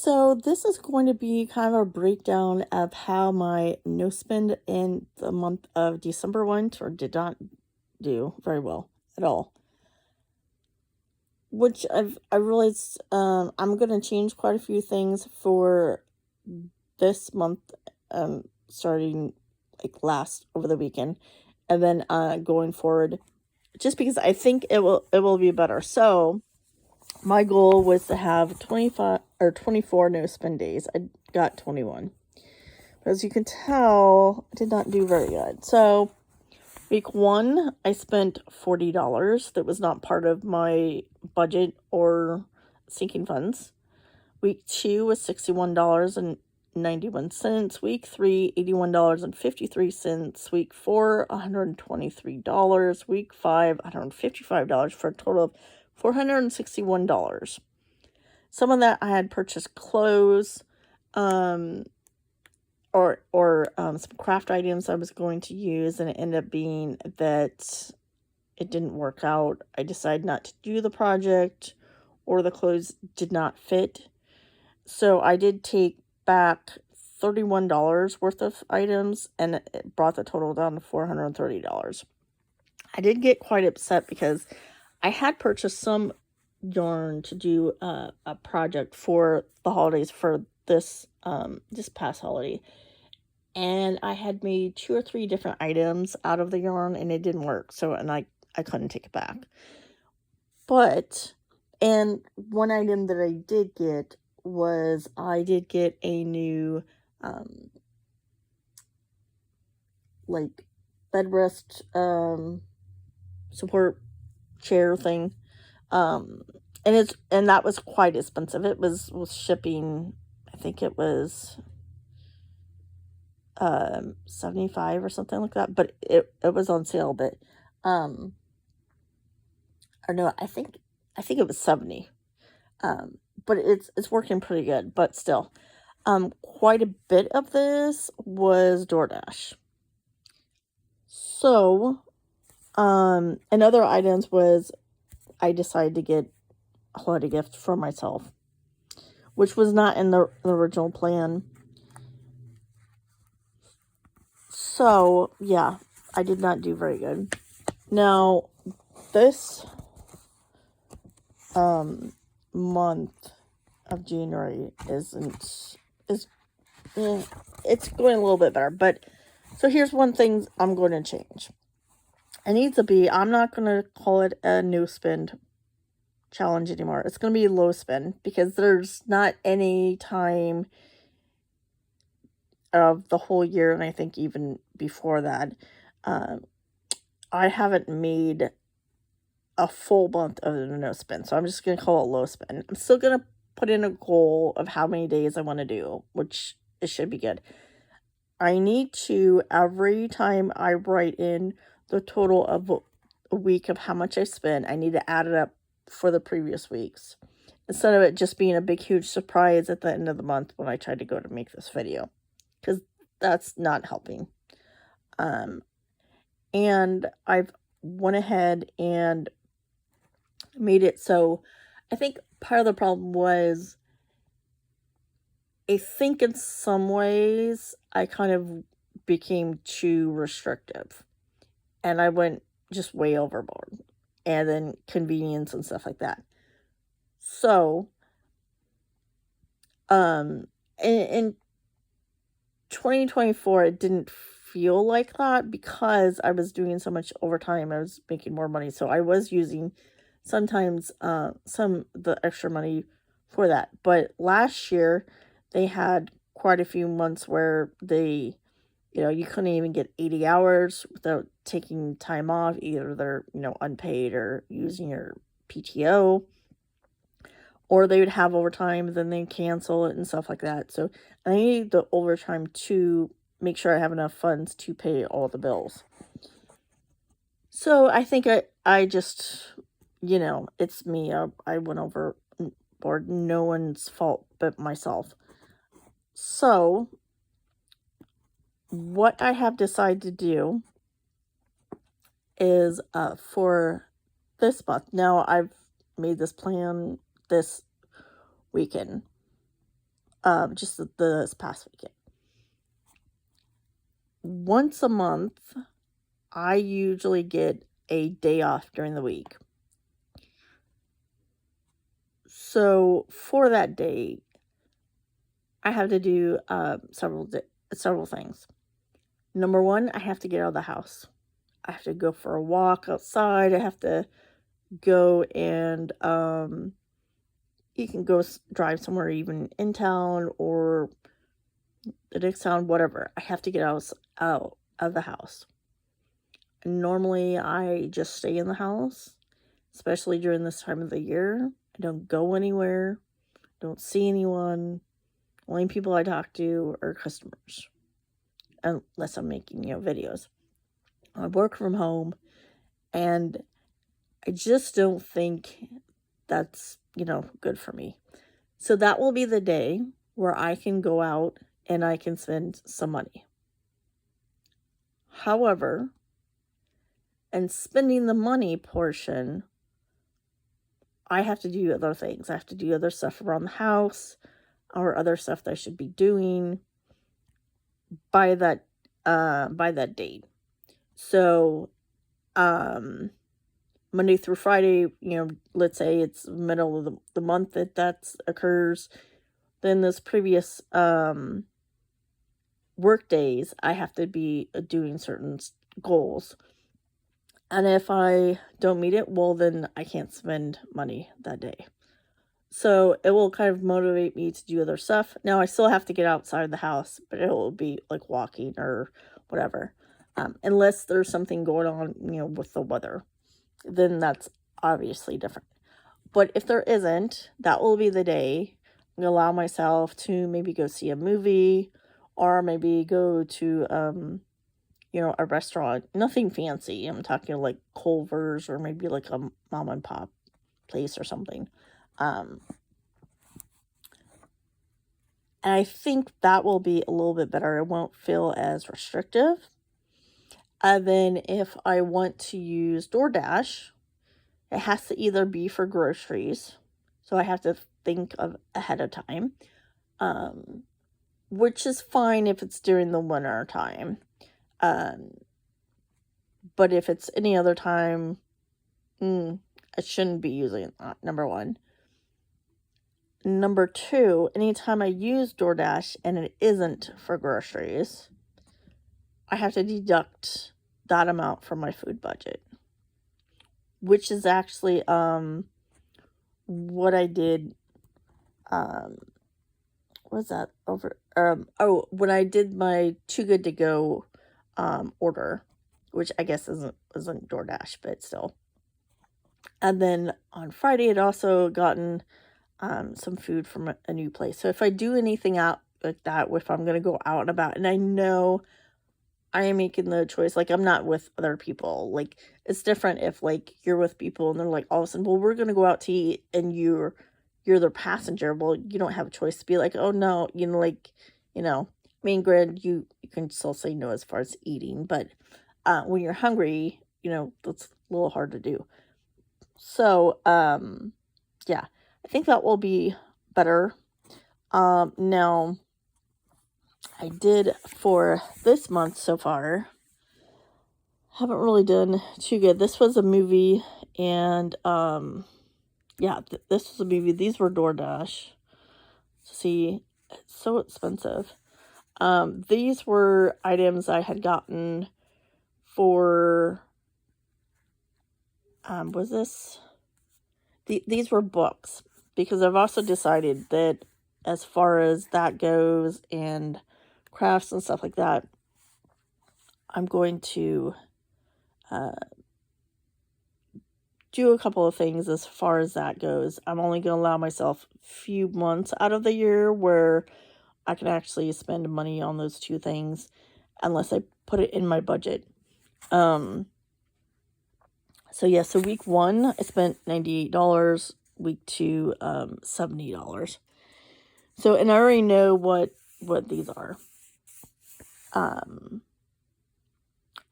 So this is going to be kind of a breakdown of how my no spend in the month of December went or did not do very well at all. Which I realized I'm gonna change quite a few things for this month, starting like last over the weekend, and then going forward, just because I think it will be better. So my goal was to have 25 or 24 no spend days. I got 21. As you can tell, I did not do very good. So, week one, I spent $40. That was not part of my budget or sinking funds. Week two was $61.91. Week three, $81.53. Week four, $123. Week five, $155 for a total of $461. Some of that I had purchased clothes, um, or some craft items I was going to use, and it ended up being that it didn't work out. I decided not to do the project, or the clothes did not fit. So I did take back $31 worth of items, and it brought the total down to $430. I did get quite upset because I had purchased some yarn to do a project for the holidays for this past holiday, and I had made two or three different items out of the yarn, and it didn't work. So, and I couldn't take it back. But, and one item that I did get was I did get a new, like, bed rest, support chair thing. Um, and that was quite expensive. It was shipping, I think it was 75 or something like that, but it was on sale. But um or no, I think it was 70. um but it's working pretty good, but still, quite a bit of this was DoorDash. So and other items was I decided to get a holiday gift for myself, which was not in the original plan. So yeah, I did not do very good. Now, this um month of January is eh, it's going a little bit better, but so here's one thing I'm going to change. It needs to be, I'm not going to call it a no spend challenge anymore. It's going to be low spend, because there's not any time of the whole year, and I think even before that, um, I haven't made a full month of the no spend. So I'm just going to call it low spend. I'm still going to put in a goal of how many days I want to do, which it should be good. I need to, every time I write in the total of a week of how much I spent, I need to add it up for the previous weeks, instead of it just being a big, huge surprise at the end of the month when I try to go to make this video, because that's not helping. Um, and I've went ahead and made it so I think part of the problem was, I think in some ways I kind of became too restrictive, and I went just way overboard, and then convenience and stuff like that. So, in 2024, it didn't feel like that because I was doing so much overtime. I was making more money, so I was using sometimes some the extra money for that. But last year, they had quite a few months where you couldn't even get 80 hours without taking time off. Either they're, unpaid or using your PTO, or they would have overtime, then they cancel it and stuff like that. So I need the overtime to make sure I have enough funds to pay all the bills. So I think I just, it's me. I went overboard. No one's fault but myself. So what I have decided to do is for this month. Now, I've made this plan this weekend. just this past weekend. Once a month, I usually get a day off during the week. So for that day, I have to do several things. Number one, I have to get out of the house. I have to go for a walk outside. I have to go and you can go drive somewhere even in town or the next town, whatever. I have to get out of the house. And normally I just stay in the house, especially during this time of the year. I don't go anywhere, don't see anyone. Only people I talk to are customers, unless I'm making, videos. I work from home, and I just don't think that's, good for me. So that will be the day where I can go out and I can spend some money. However, and spending the money portion, I have to do other things. I have to do other stuff around the house or other stuff that I should be doing by that date. So, Monday through Friday, let's say it's middle of the month that occurs, then those previous work days, I have to be doing certain goals. And if I don't meet it, well, then I can't spend money that day. So it will kind of motivate me to do other stuff. Now, I still have to get outside the house, but it will be like walking or whatever. Unless there's something going on, with the weather. Then that's obviously different. But if there isn't, that will be the day I'm going to allow myself to maybe go see a movie or maybe go to, a restaurant. Nothing fancy. I'm talking like Culver's or maybe like a mom and pop place or something. And I think that will be a little bit better. It won't feel as restrictive. And then if I want to use DoorDash, it has to either be for groceries, so I have to think of ahead of time, which is fine if it's during the winter time. But if it's any other time, I shouldn't be using that, number one. Number two, anytime I use DoorDash and it isn't for groceries, I have to deduct that amount from my food budget, which is actually what I did. Was that over? When I did my Too Good to Go order, which I guess isn't DoorDash, but still. And then on Friday, I'd also gotten some food from a new place. So if I do anything out like that, if I'm gonna go out and about, and I know I am making the choice, like I'm not with other people. Like it's different if like you're with people and they're like all of a sudden, well, we're gonna go out to eat, and you're their passenger. Well, you don't have a choice to be like, oh no, I mean, granted, you can still say no as far as eating, but when you're hungry, that's a little hard to do. So, yeah, I think that will be better. Now, I did for this month so far, haven't really done too good. This was a movie, and yeah, this was a movie. These were DoorDash. See, it's so expensive. These were items I had gotten for, was this? These were books, because I've also decided that as far as that goes and crafts and stuff like that, I'm going to do a couple of things as far as that goes. I'm only going to allow myself a few months out of the year where I can actually spend money on those two things, unless I put it in my budget. So week 1, I spent $98. Week 2, $70. So, and I already know what these are. But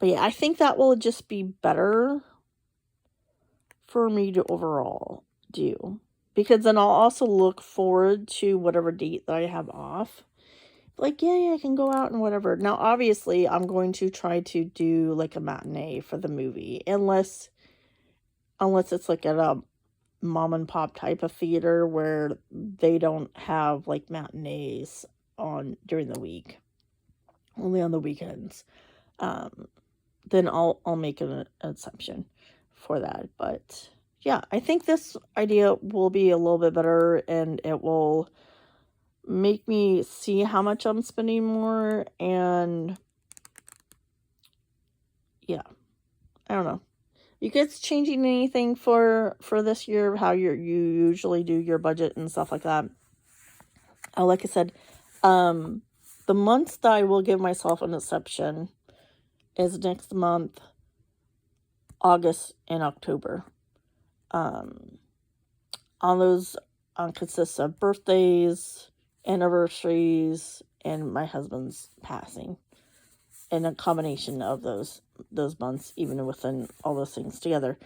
yeah, I think that will just be better for me to overall do. because then I'll also look forward to whatever date that I have off. Like, yeah, I can go out and whatever. Now, obviously, I'm going to try to do like a matinee for the movie, unless it's like at a mom and pop type of theater where they don't have like matinees on during the week, only on the weekends. Um, then I'll make an exception for that. But yeah, I think this idea will be a little bit better, and it will make me see how much I'm spending more. And yeah, I don't know. You guys changing anything for this year? How you usually do your budget and stuff like that? Like I said, the months that I will give myself an exception is next month, August and October. On those consists of birthdays, anniversaries, and my husband's passing, and a combination of those months, even within all those things together.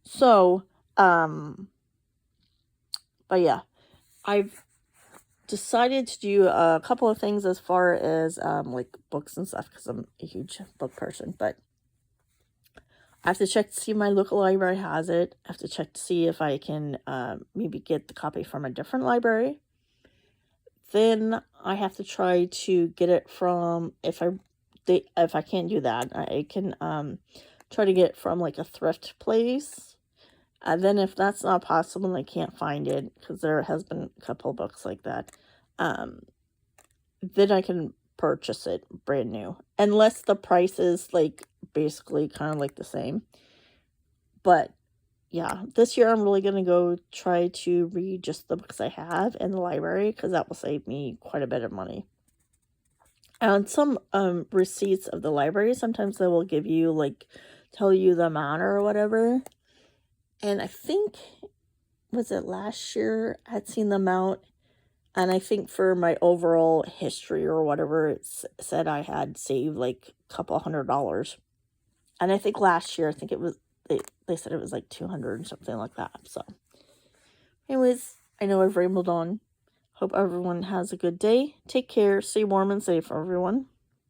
So, but yeah, I've decided to do a couple of things as far as like books and stuff, because I'm a huge book person. But I have to check to see if my local library has it. I have to check to see if I can maybe get the copy from a different library. Then I have to try to get it from, if I can't do that, I can try to get it from like a thrift place. And then if that's not possible and I can't find it, because there has been a couple books like that, then I can purchase it brand new, unless the price is like basically kind of like the same. But yeah, this year I'm really going to go try to read just the books I have in the library, because that will save me quite a bit of money. And some receipts of the library, sometimes they will give you like, tell you the amount or whatever. And I think, was it last year I had seen the amount, and I think for my overall history or whatever, it said I had saved like a couple $100. And I think last year, I think it was, they said it was like 200 or something like that. So anyways, I know I've rambled on. Hope everyone has a good day. Take care. Stay warm and safe, everyone.